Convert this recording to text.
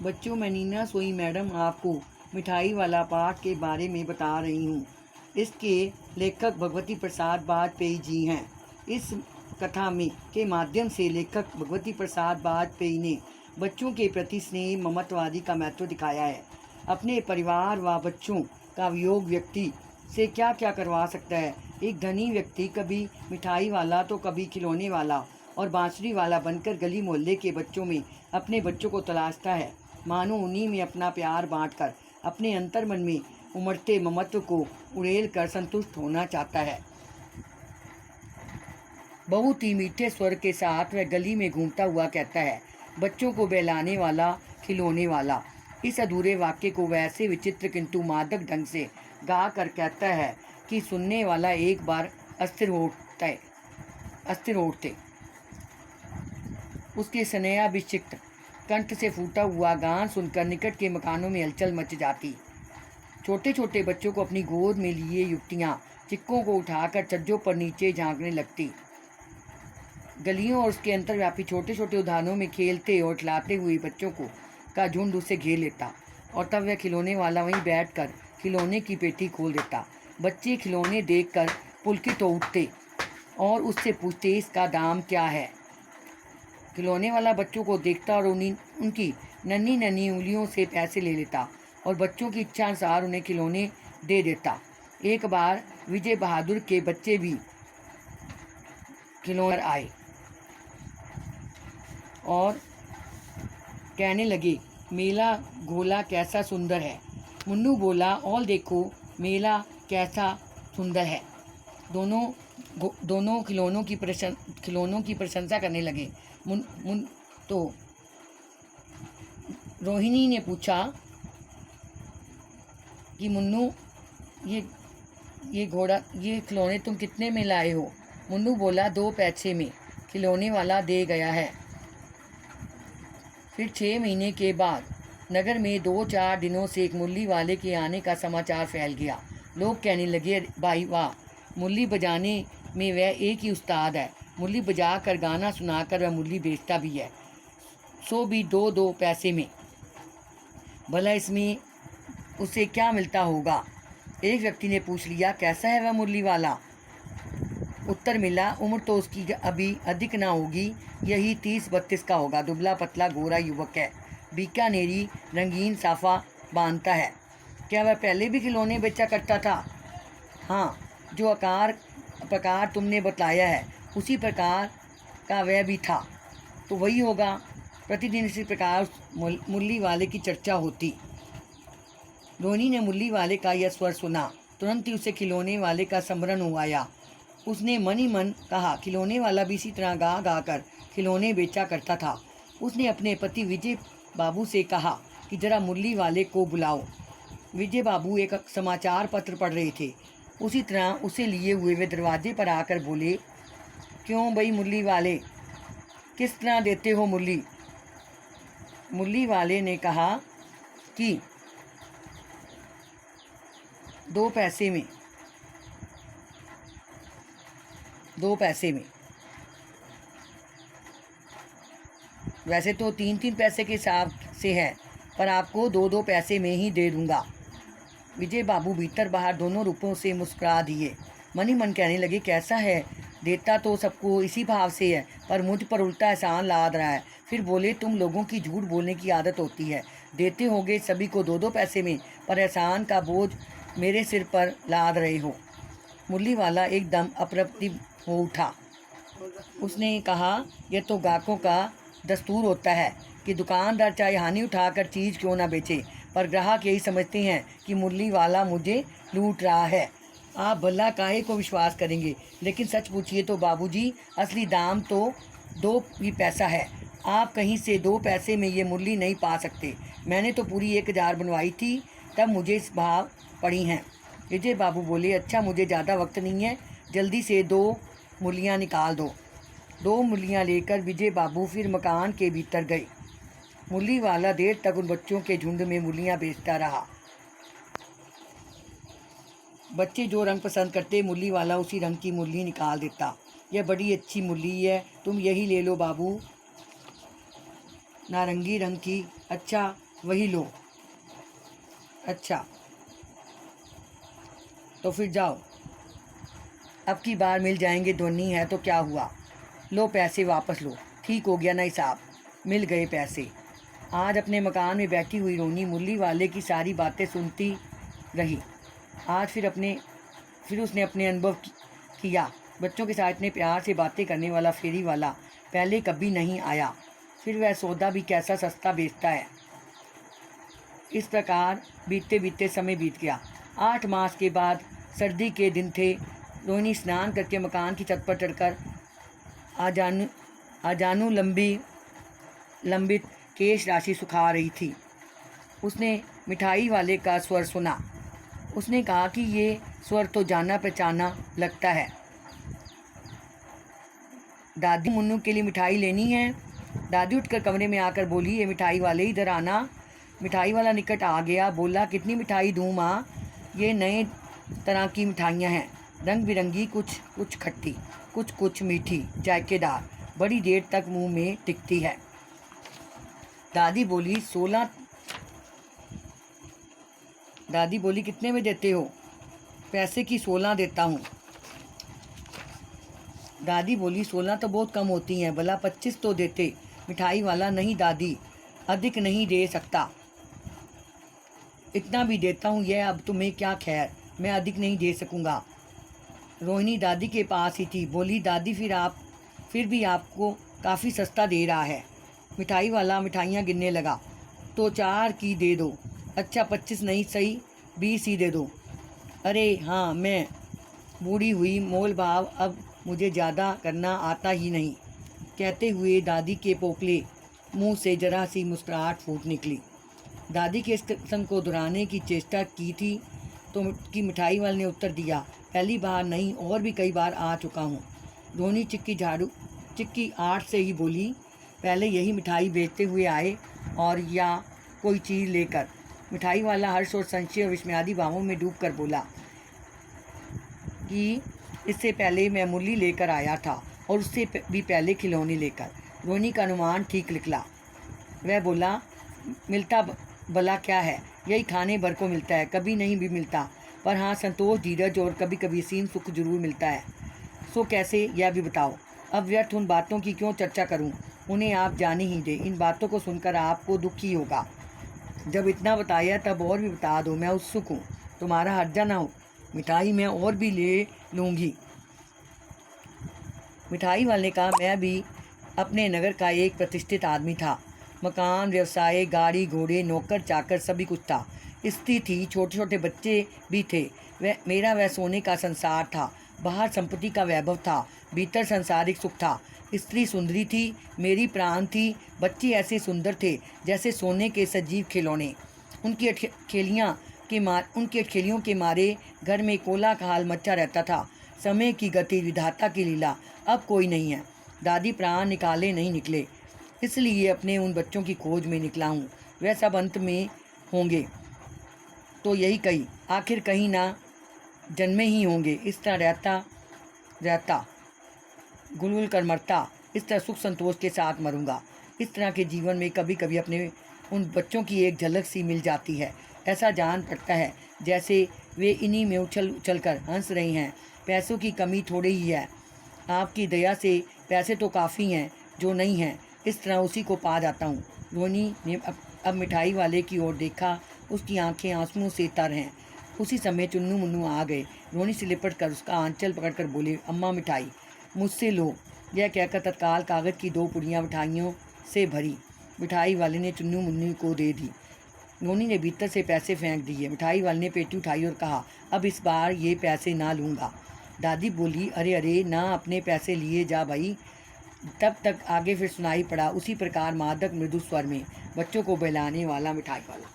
बच्चों, मैं नीना सोई मैडम आपको मिठाई वाला पाठ के बारे में बता रही हूँ। इसके लेखक भगवती प्रसाद वाजपेयी जी हैं। इस कथा में के माध्यम से लेखक भगवती प्रसाद वाजपेयी ने बच्चों के प्रति स्नेह ममत्व आदि का महत्व दिखाया है। अपने परिवार व बच्चों का वियोग व्यक्ति से क्या क्या करवा सकता है। एक धनी व्यक्ति कभी मिठाई वाला तो कभी खिलौने वाला और बांसुरी वाला बनकर गली मोहल्ले के बच्चों में अपने बच्चों को तलाशता है। मानो उन्हीं में अपना प्यार बांटकर अपने अंतर्मन में उमड़ते ममत्व को उड़ेल कर संतुष्ट होना चाहता है। बहुत ही मीठे स्वर के साथ वह गली में घूमता हुआ कहता है, बच्चों को बहलाने वाला, खिलौने वाला। इस अधूरे वाक्य को वैसे विचित्र किंतु मादक ढंग से गा कर कहता है कि सुनने वाला एक बार अस्थिर उठते। उसके स्नेहाभिषिक्त कंठ से फूटा हुआ गान सुनकर निकट के मकानों में हलचल मच जाती। छोटे छोटे बच्चों को अपनी गोद में लिए युवतियाँ चिक्कों को उठाकर छज्जों पर नीचे झांकने लगती। गलियों और उसके अंतर्व्यापी छोटे छोटे उद्यानों में खेलते और खिलाते हुए बच्चों को का झुंड उसे घेर लेता और तब वह खिलौने वाला वहीं बैठकर खिलौने की पेटी खोल देता। बच्चे खिलौने देखकर पुलकित हो उठते और उससे पूछते, इसका दाम क्या है। खिलौने वाला बच्चों को देखता और उनकी नन्ही नन्ही उंगलियों से पैसे ले लेता और बच्चों की इच्छा अनुसार उन्हें खिलौने दे देता। एक बार विजय बहादुर के बच्चे भी खिलौने आए और कहने लगे, मेला घोला कैसा सुंदर है। मुन्नू बोला, और देखो मेला कैसा सुंदर है। दोनों खिलौनों की प्रशंसा करने लगे। तो रोहिणी ने पूछा कि मुन्नू, ये खिलौने तुम कितने में लाए हो। मुन्नू बोला, 2 पैसे में खिलौने वाला दे गया है। फिर 6 महीने के बाद नगर में 2-4 दिनों से एक मुरली वाले के आने का समाचार फैल गया। लोग कहने लगे, भाई वाह, मुरली बजाने में वह एक ही उस्ताद है। मुरली बजा कर गाना सुनाकर वह मुरली बेचता भी है, सो भी 2-2 पैसे में। भला इसमें उसे क्या मिलता होगा। एक व्यक्ति ने पूछ लिया, कैसा है वह मुरली वाला। उत्तर मिला, उम्र तो उसकी अभी अधिक ना होगी, यही 30-32 का होगा। दुबला पतला गोरा युवक है, बीकानेरी रंगीन साफा बांधता है। क्या वह पहले भी खिलौने बेचा करता था। हाँ, जो प्रकार तुमने बताया है उसी प्रकार का वह भी था, तो वही होगा। प्रतिदिन इसी प्रकार मुरली वाले की चर्चा होती। रोहिणी ने मुरली वाले का यह स्वर सुना, तुरंत ही उसे खिलौने वाले का स्मरण हो आया। उसने मन ही मन कहा, खिलौने वाला भी इसी तरह गा गा कर खिलौने बेचा करता था। उसने अपने पति विजय बाबू से कहा कि जरा मुरली वाले को बुलाओ। विजय बाबू एक समाचार पत्र पढ़ रहे थे। उसी तरह उसे लिए हुए वे दरवाजे पर आकर बोले, क्यों भाई मुरली वाले, किस तरह देते हो मुरली। मुरली वाले ने कहा कि 2 पैसे में। वैसे तो 3-3 पैसे के हिसाब से है, पर आपको 2-2 पैसे में ही दे दूंगा। विजय बाबू भीतर बाहर दोनों रूपों से मुस्कुरा दिए। मन ही मन कहने लगे, कैसा है, देता तो सबको इसी भाव से है, पर मुझ पर उल्टा एहसान लाद रहा है। फिर बोले, तुम लोगों की झूठ बोलने की आदत होती है, देते होगे सभी को 2-2 पैसे में, पर एहसान का बोझ मेरे सिर पर लाद रहे हो। मुरली वाला एकदम अप्रतिभ हो उठा। उसने कहा, यह तो ग्राहकों का दस्तूर होता है कि दुकानदार चाहे हानि उठाकर चीज़ क्यों ना बेचे, पर ग्राहक यही समझते हैं कि मुरली वाला मुझे लूट रहा है। आप भला काहे को विश्वास करेंगे। लेकिन सच पूछिए तो बाबूजी, असली दाम तो 2 ही पैसा है। आप कहीं से 2 पैसे में ये मुरली नहीं पा सकते। मैंने तो पूरी 1000 बनवाई थी, तब मुझे इस भाव पड़ी हैं। विजय बाबू बोले, अच्छा मुझे ज़्यादा वक्त नहीं है, जल्दी से 2 मुरलियाँ निकाल दो। 2 मुरलियाँ लेकर विजय बाबू फिर मकान के भीतर गए। मुरली वाला देर तक उन बच्चों के झुंड में मुरलियाँ बेचता रहा। बच्चे जो रंग पसंद करते, मुरली वाला उसी रंग की मुरली निकाल देता। यह बड़ी अच्छी मुरली है, तुम यही ले लो बाबू, नारंगी रंग की। अच्छा, वही लो। अच्छा तो फिर जाओ, अब की बार मिल जाएंगे, ध्वनि है तो क्या हुआ। लो पैसे वापस लो। ठीक हो गया ना हिसाब, मिल गए पैसे। आज अपने मकान में बैठी हुई रोनी मुरली वाले की सारी बातें सुनती रही। आज फिर उसने अपने अनुभव किया। बच्चों के साथ इतने प्यार से बातें करने वाला फेरी वाला पहले कभी नहीं आया। फिर वह सौदा भी कैसा सस्ता बेचता है। इस प्रकार बीतते बीतते समय बीत गया। 8 मास के बाद सर्दी के दिन थे। रोहिणी स्नान करके मकान की छत पर चढ़कर आजानू लंबित केश राशि सुखा रही थी। उसने मिठाई वाले का स्वर सुना। उसने कहा कि ये स्वर तो जाना पहचाना लगता है। दादी, मुन्नू के लिए मिठाई लेनी है। दादी उठकर कमरे में आकर बोली, ये मिठाई वाले इधर आना। मिठाई वाला निकट आ गया। बोला, कितनी मिठाई दूँ माँ? ये नए तरह की मिठाइयाँ हैं, रंग बिरंगी, कुछ खट्टी, कुछ मीठी, जायकेदार, बड़ी देर तक मुंह में टिकती है। दादी बोली, कितने में देते हो? पैसे की 16 देता हूँ। दादी बोली, 16 तो बहुत कम होती हैं, भला 25 तो देते। मिठाई वाला, नहीं दादी, अधिक नहीं दे सकता। इतना भी देता हूँ, यह अब तुम्हें क्या खैर, मैं अधिक नहीं दे सकूँगा। रोहिणी दादी के पास ही थी। बोली, दादी फिर भी आपको काफ़ी सस्ता दे रहा है। मिठाई वाला मिठाइयाँ गिनने लगा। तो 4 की दे दो। अच्छा 25 नहीं, सही 20 ही दे दो। अरे हाँ, मैं बूढ़ी हुई, मोल भाव अब मुझे ज़्यादा करना आता ही नहीं। कहते हुए दादी के पोपले मुंह से जरा सी मुस्कुराहट फूट निकली। दादी के इस कथन को दोहराने की चेष्टा की थी तो मिठाई वाले ने उत्तर दिया, पहली बार नहीं, और भी कई बार आ चुका हूँ। रोहिणी चिक्की आठ से ही बोली, पहले यही मिठाई बेचते हुए आए और या कोई चीज़ लेकर। मिठाई वाला हर्ष और संशय और विस्मयादि भावों में डूब कर बोला कि इससे पहले मैं मुरली लेकर आया था और उससे भी पहले खिलौने लेकर। रोहिणी का अनुमान ठीक निकला। वह बोला, मिलता भला क्या है, यही खाने भर को मिलता है, कभी नहीं भी मिलता। पर हाँ, संतोष, धीरज और कभी कभी सीन सुख जरूर मिलता है। सो कैसे, यह भी बताओ। अब व्यर्थ उन बातों की क्यों चर्चा करूं, उन्हें आप जाने ही दे। इन बातों को सुनकर आपको दुख ही होगा। जब इतना बताया तब और भी बता दो, मैं उत्सुक हूँ, तुम्हारा हर्जा ना हो। मिठाई मैं और भी ले लूँगी। मिठाई वाले का मैं भी अपने नगर का एक प्रतिष्ठित आदमी था। मकान, व्यवसाय, गाड़ी घोड़े, नौकर चाकर सभी कुछ था। स्त्री थी, छोटे छोटे बच्चे भी थे। वह सोने का संसार था। बाहर संपत्ति का वैभव था, भीतर संसारिक सुख था। स्त्री सुंदरी थी, मेरी प्राण थी। बच्चे ऐसे सुंदर थे जैसे सोने के सजीव खिलौने। उनकी अटखेलियों के मारे घर में कोलाहल मचा रहता था। समय की गति, विधाता की लीला, अब कोई नहीं है। दादी प्राण निकाले नहीं निकले, इसलिए अपने उन बच्चों की खोज में निकला हूँ। वह सब अंत में होंगे तो यही कही, आखिर कहीं ना जन्मे ही होंगे। इस तरह रहता गुलगुल कर मरता, इस तरह सुख संतोष के साथ मरूंगा। इस तरह के जीवन में कभी कभी अपने उन बच्चों की एक झलक सी मिल जाती है। ऐसा जान पड़ता है जैसे वे इन्हीं में उछल कर हंस रही हैं। पैसों की कमी थोड़ी ही है, आपकी दया से पैसे तो काफ़ी हैं, जो नहीं हैं इस तरह उसी को पा जाता हूँ। रोहिणी ने अब मिठाई वाले की ओर देखा। उसकी आंखें आंसुओं से तर हैं। उसी समय चुन्नू मुन्नू आ गए। रोहिणी से लिपट कर उसका आंचल पकड़कर बोले, अम्मा मिठाई मुझसे लो। यह कहकर तत्काल कागज़ की 2 पुड़ियाँ मिठाइयों से भरी मिठाई वाले ने चुन्नू मुन्नू को दे दी। रोहिणी ने भीतर से पैसे फेंक दिए। मिठाई वाले ने पेटी उठाई और कहा, अब इस बार ये पैसे ना लूँगा। दादी बोली, अरे अरे ना, अपने पैसे लिए जा भाई। तब तक आगे फिर सुनाई पड़ा उसी प्रकार मादक मृदु स्वर में बच्चों को बहलाने वाला मिठाई वाला।